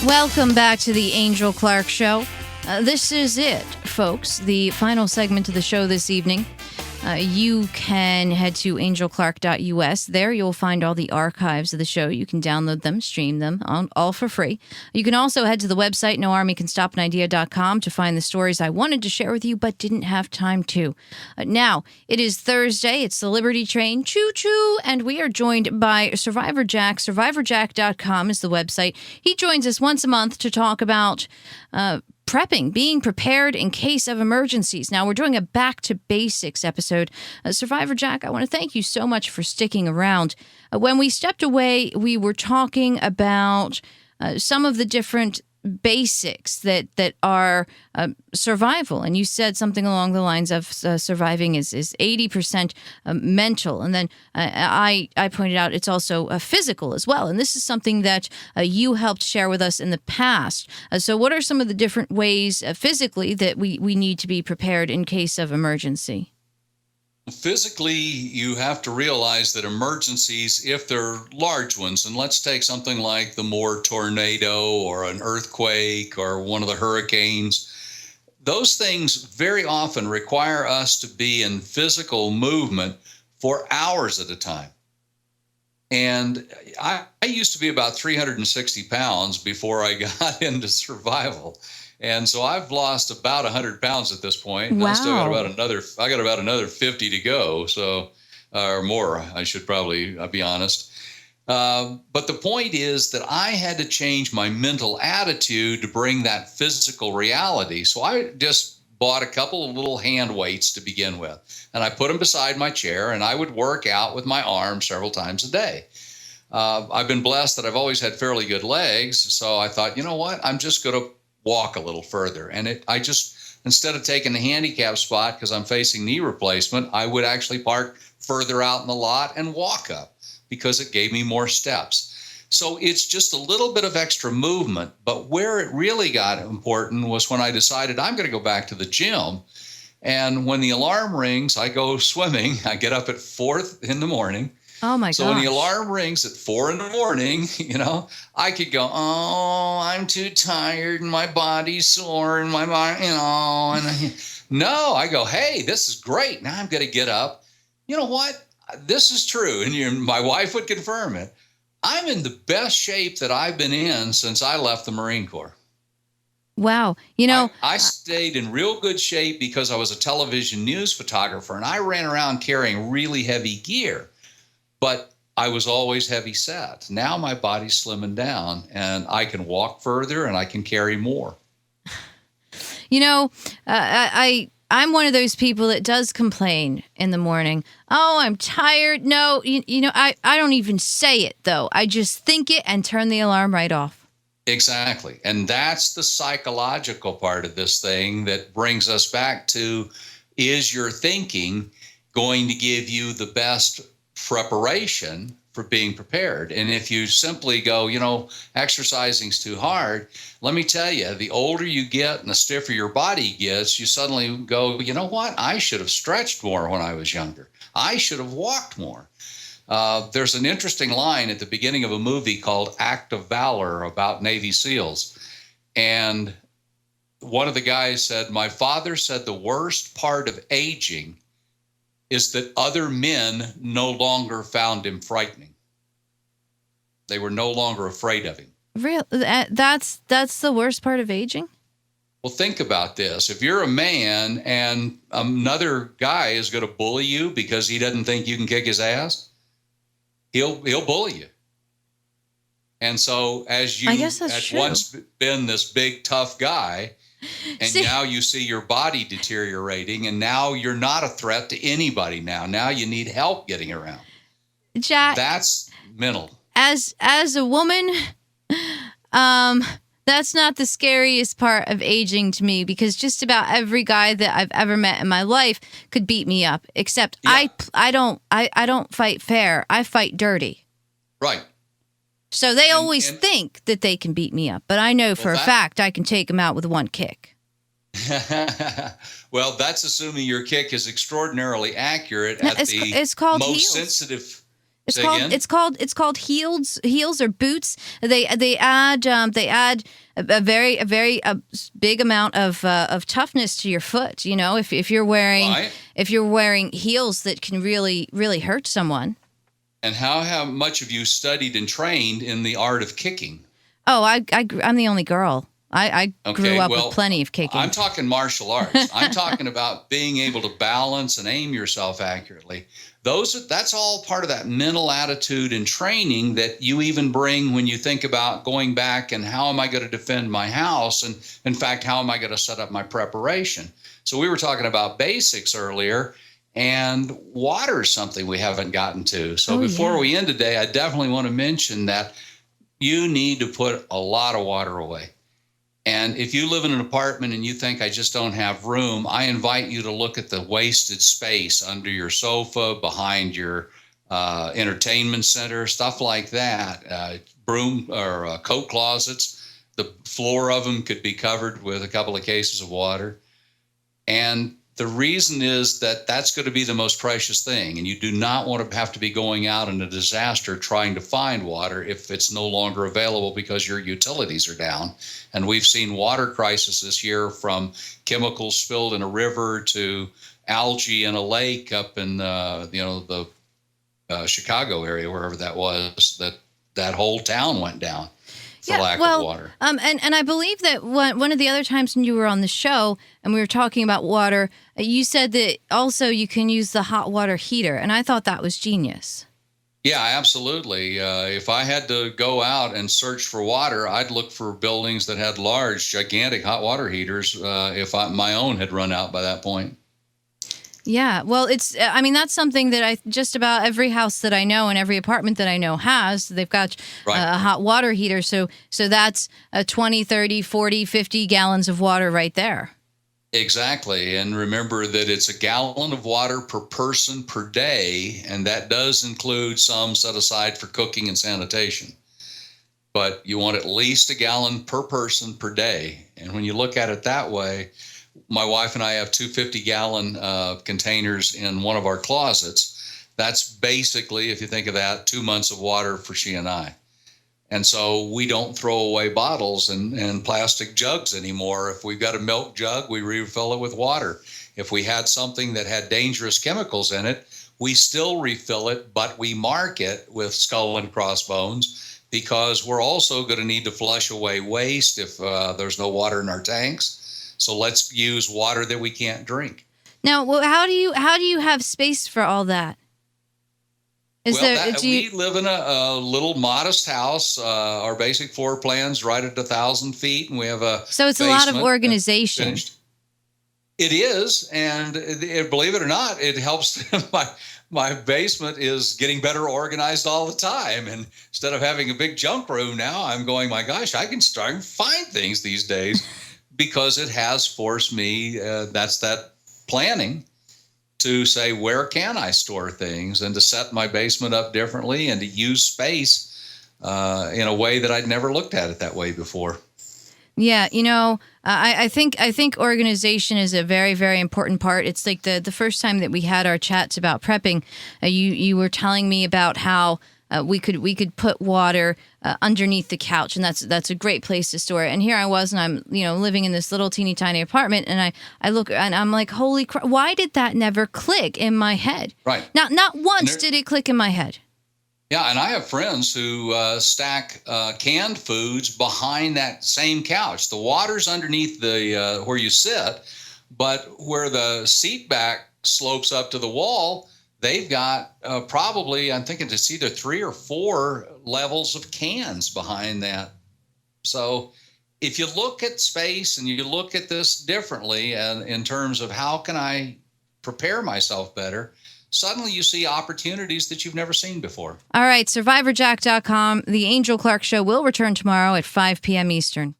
Welcome back to the Angel Clark Show. This is it, folks, the final segment of the show this evening. You can head to angelclark.us. There you'll find all the archives of the show. You can download them, stream them, all for free. You can also head to the website, noarmycanstopanidea.com, to find the stories I wanted to share with you but didn't have time to. Now, it is Thursday. It's the Liberty Train. Choo-choo! And we are joined by Survivor Jack. SurvivorJack.com is the website. He joins us once a month to talk about prepping, being prepared in case of emergencies. Now, we're doing a back to basics episode. Survivor Jack, I want to thank you so much for sticking around. When we stepped away, we were talking about some of the different basics that are survival. And you said something along the lines of surviving is 80% mental. And then I pointed out it's also physical as well. And this is something that you helped share with us in the past. So what are some of the different ways physically that we need to be prepared in case of emergency? Physically, you have to realize that emergencies, if they're large ones, and let's take something like the Moore tornado or an earthquake or one of the hurricanes, those things very often require us to be in physical movement for hours at a time. And I used to be about 360 pounds before I got into survival. And so I've lost about 100 pounds at this point. And wow. I still got about another 50 to go. So, or more, I should probably be honest. But the point is that I had to change my mental attitude to bring that physical reality. So I just bought a couple of little hand weights to begin with. And I put them beside my chair and I would work out with my arms several times a day. I've been blessed that I've always had fairly good legs. So I thought, you know what, I'm just going to walk a little further. And I just, instead of taking the handicap spot because I'm facing knee replacement, I would actually park further out in the lot and walk up because it gave me more steps. So it's just a little bit of extra movement. But where it really got important was when I decided I'm going to go back to the gym. And when the alarm rings, I go swimming. I get up at 4 a.m. Oh my gosh. So when the alarm rings at 4 a.m, you know, I could go, oh, I'm too tired and my body's sore and my mind, you know, no, I go, hey, this is great. Now I'm going to get up. You know what? This is true. And my wife would confirm it. I'm in the best shape that I've been in since I left the Marine Corps. Wow. You know, I stayed in real good shape because I was a television news photographer and I ran around carrying really heavy gear. But I was always heavy set. Now my body's slimming down and I can walk further and I can carry more. You know, I'm one of those people that does complain in the morning. Oh, I'm tired. No, you know, I don't even say it, though. I just think it and turn the alarm right off. Exactly. And that's the psychological part of this thing that brings us back to, is your thinking going to give you the best preparation for being prepared? And if you simply go, you know, exercising's too hard, let me tell you, the older you get and the stiffer your body gets, you suddenly go, you know what? I should have stretched more when I was younger. I should have walked more. There's an interesting line at the beginning of a movie called Act of Valor about Navy SEALs. And one of the guys said, my father said the worst part of aging is that other men no longer found him frightening. They were no longer afraid of him. Real? That's the worst part of aging? Well, think about this. If you're a man and another guy is going to bully you because he doesn't think you can kick his ass, he'll bully you. And so as you had once been this big, tough guy, and now you see your body deteriorating, and now you're not a threat to anybody now. Now you need help getting around. Jack, that's mental. As a woman, that's not the scariest part of aging to me, because just about every guy that I've ever met in my life could beat me up, except I don't fight fair. I fight dirty. Right. So they always think that they can beat me up, but I know for a fact I can take them out with one kick. Well, that's assuming your kick is extraordinarily accurate at the it's called most heels. sensitive. It's Say called again? it's called heels or boots. They add a very big amount of toughness to your foot. You know, if you're wearing Right. if you're wearing heels that can really hurt someone. And how much have you studied and trained in the art of kicking? Oh, I'm the only girl. I grew Okay, up well, with plenty of kicking. I'm talking martial arts. I'm talking about being able to balance and aim yourself accurately. That's all part of that mental attitude and training that you even bring when you think about going back and how am I going to defend my house? And in fact, how am I going to set up my preparation? So we were talking about basics earlier, and water is something we haven't gotten to. So before we end today, I definitely want to mention that you need to put a lot of water away. And if you live in an apartment and you think I just don't have room, I invite you to look at the wasted space under your sofa, behind your entertainment center, stuff like that. Broom or coat closets. The floor of them could be covered with a couple of cases of water. And the reason is that that's going to be the most precious thing. And you do not want to have to be going out in a disaster trying to find water if it's no longer available because your utilities are down. And we've seen water crisis this year, from chemicals spilled in a river to algae in a lake up in the Chicago area, wherever that was, that whole town went down for lack of water. And I believe that one of the other times when you were on the show and we were talking about water, you said that also you can use the hot water heater, and I thought that was genius. Yeah, absolutely. If I had to go out and search for water, I'd look for buildings that had large, gigantic hot water heaters if my own had run out by that point. Yeah, well, that's something that just about every house that I know and every apartment that I know has. They've got a hot water heater, so that's 20, 30, 40, 50 gallons of water right there. Exactly. And remember that it's a gallon of water per person per day, and that does include some set aside for cooking and sanitation. But you want at least a gallon per person per day. And when you look at it that way, my wife and I have two 50-gallon containers in one of our closets. That's basically, if you think of that, 2 months of water for she and I. And so we don't throw away bottles and plastic jugs anymore. If we've got a milk jug, we refill it with water. If we had something that had dangerous chemicals in it, we still refill it, but we mark it with skull and crossbones, because we're also going to need to flush away waste if there's no water in our tanks. So let's use water that we can't drink. Now, how do you have space for all that? We live in a little modest house. Our basic floor plan's right at 1,000 feet, and we have a So it's a lot of organization. It is, and believe it or not, it helps. My basement is getting better organized all the time, and instead of having a big junk room now, I'm going, my gosh, I can start and find things these days. Because it has forced me, that's that planning, to say, where can I store things, and to set my basement up differently and to use space in a way that I'd never looked at it that way before. Yeah, I think organization is a very, very important part. It's like the first time that we had our chats about prepping, you were telling me about how we could put water underneath the couch, and that's a great place to store it. And here I was, and I'm living in this little teeny tiny apartment, and I look and I'm like, holy crap! Why did that never click in my head? Right. Not once did it click in my head. Yeah, and I have friends who stack canned foods behind that same couch. The water's underneath the where you sit, but where the seat back slopes up to the wall, they've got probably, I'm thinking it's either 3 or 4 levels of cans behind that. So if you look at space and you look at this differently, and in terms of how can I prepare myself better, suddenly you see opportunities that you've never seen before. All right, SurvivorJack.com. The Angel Clark Show will return tomorrow at 5 p.m. Eastern.